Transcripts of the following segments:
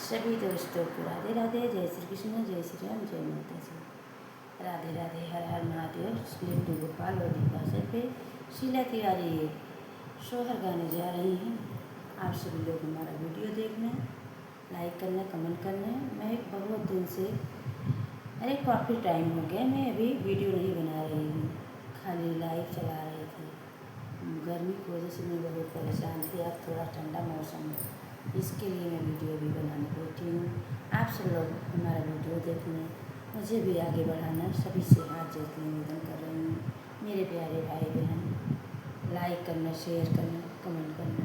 सभी दोस्तों को राधे राधे। जय श्री कृष्ण, जय श्री राम, जय माता जी। राधे राधे, हर हर महादेव। लिट्टू गोपाल और दीपा से पे शीला तिवारी सोहर गाने जा रही हैं। आप सभी लोग हमारा वीडियो देखना, लाइक करना, कमेंट करना। मैं बहुत दिन से अरे काफ़ी टाइम हो गया, मैं अभी वीडियो नहीं बना रही हूँ, खाली लाइव चला रही थी। गर्मी की वजह से मैं बहुत परेशान थी। अब थोड़ा ठंडा मौसम है, इसके लिए मैं वीडियो भी बनाने बैठी हूँ। आप सब लोग हमारा वीडियो देखने, मुझे भी आगे बढ़ाना, सभी से हाथ जोड़ के निवेदन कर रही हूँ। मेरे प्यारे भाई बहन, लाइक करना, शेयर करना, कमेंट करना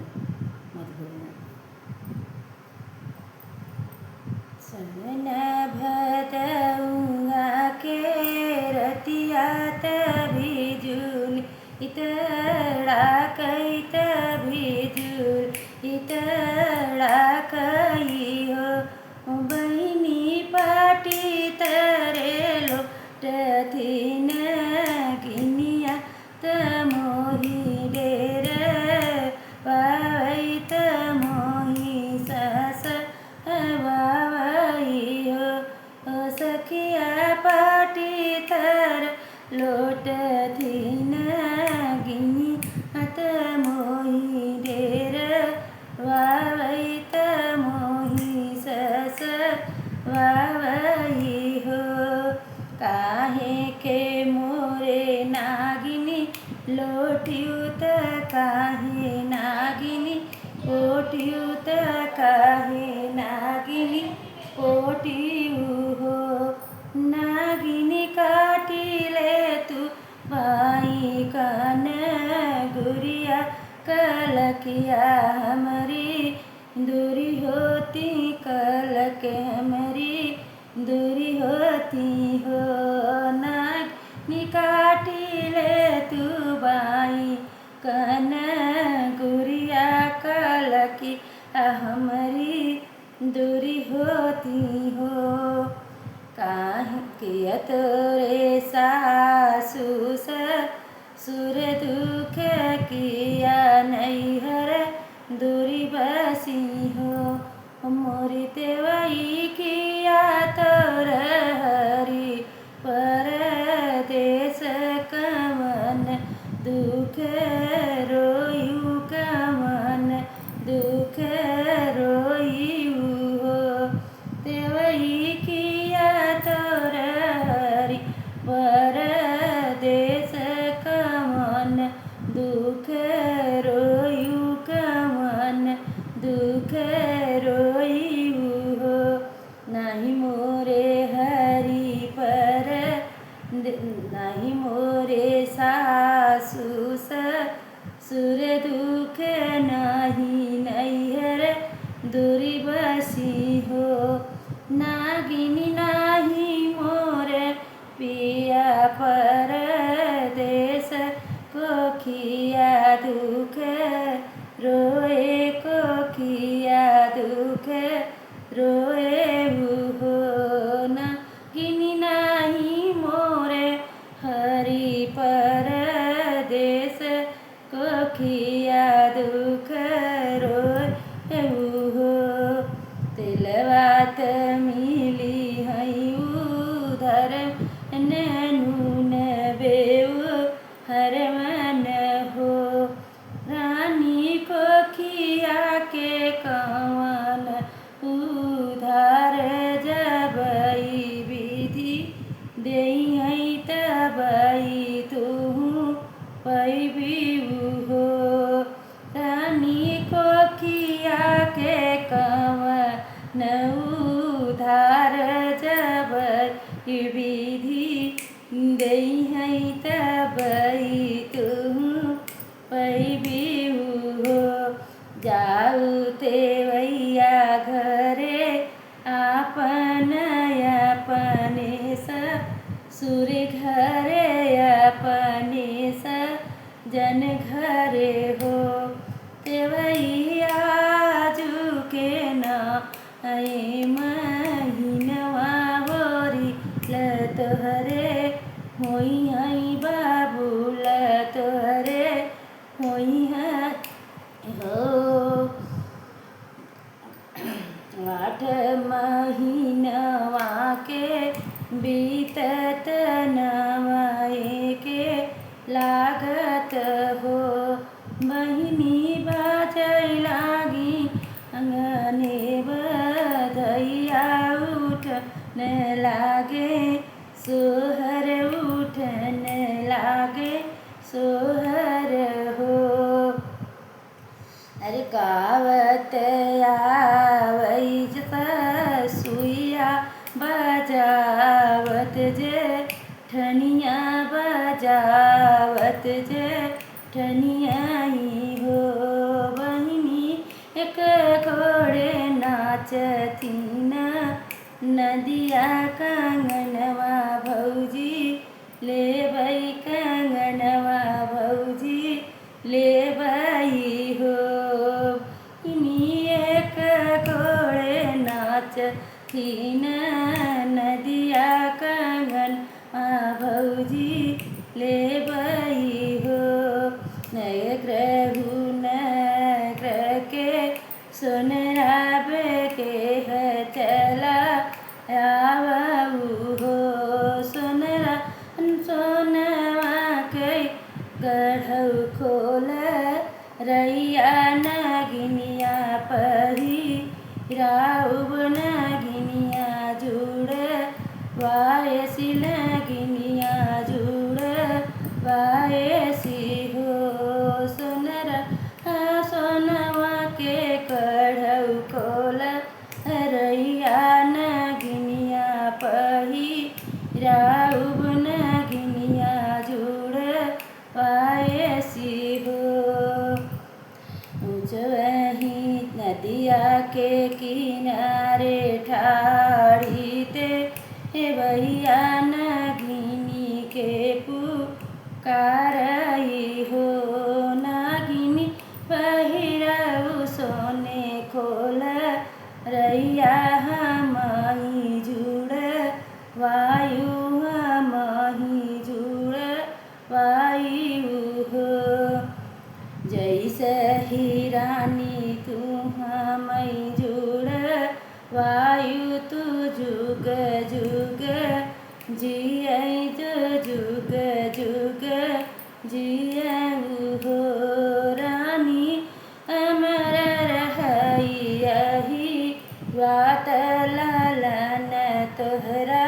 मत भूलना। समना भदऊँगा के रतिया तभी झूल इतड़ा कई तभी झूल इतड़ा कई हो बहिनी पाटी तरे लोटथी न गिनिया तमोही डेर पावई तमोही सास वावई हो सखिया पाटी तर लोटथी न गिनी तमोही डेर वावई तमोही सस वावई हो। काहे के मोरे नागिनी लोटियुत काहे नागिनी पोटियुत काहे नागिनी पोटियु हो। नागिनी काटिले तू बाई कान गुरिया कलकिया हमारी दूरी होती कलक हमारी दूरी होती हो। नागिनी काटिले तू बाई कान गुरिया कलकी हमारी दूरी होती हो। काहे किया तोरे सासु सुर दुख किया नैहर दूरी बसी हो। मोरी तेवई किया तोर हरि परदेश कमन दुख रोयु कमन दुख रोयु हो। तेवई किया तोर हरि परदेश कमन दुख रोयु कमन दुख रोयु हो। नहीं मोरे हरि पर नहीं मोरे सासु सुर दुख नहीं नैहर दूरी बसी हो। नागिनी नाही मोरे पिया परदेश कोखिया दुख रोए कोखिया दुख रोए हो। नागिनी नाही मोरे हरि परदेश कोखिया दुख रोए हो। तिलवात मिली हई उधर नून बेऊ हर मन हो। रानी कोखिया के कवन उधार जबई विधि देई हई तबई तू पैबीऊ हो। रानी कोखिया के कवन उधार जबई विधि देई हई तबई तू पैबीऊ हो। जाऊ तेवैया घरे आपन अपने ससुर घरे अपने सजन घरे हो। तेवैया जुके न महीनवा होरी लतहरे होई हई बाबू लतहरे होई है हो। आठ महीनवा के बीतत नवए के लागत हो। बहिनी बाजै लागी अंगने बधैया उठन लागे सोहर उठन लागे सोहर हो। अरे गावत आवै सुइया बजावत जे ठनिया बजावत जे ठनिया ही हो। बहिनी एक घोड़े नाचतीन नदिया कंगनवा भौजी लेबै कंगनवा भौजी लेबै हो। एक घोड़े नाचतीन नदिया कंगनवा भौजी लेबै हो। नय ग्रहु नग्रह के सोनराबे के है चला आवऊ हो। सोनवा के गढ़ऊ खोल रैया नगिनिया पहिराउब नगिनिया जुड़ वायसी नगिनिया जुड़ वायसी हो। सोनवा के गढ़ऊ खोल रैया नगिनिया पहिराउब नगिनिया जुड़ वायसी हो। वही नदिया के किनारे ठाड़ी ते भैया नगिनी के पुकारई हो। नागिनी पहिराऊ सोने खोल रैया हमही जुड़ वायु हमही जुड़ वायु हो। जैसे ही रानी तू हमई जुड़ वायु तू जुग जुग जियै जुग जुग जियऊ हो। रानी अमर रहई यही बात लालन तोहरा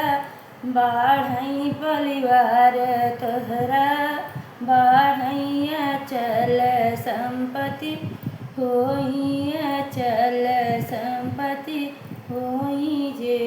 बाढ़ई परिवार तोहरा बाढ़ई अचल संपत्ति होई अचल संपत्ति होई जे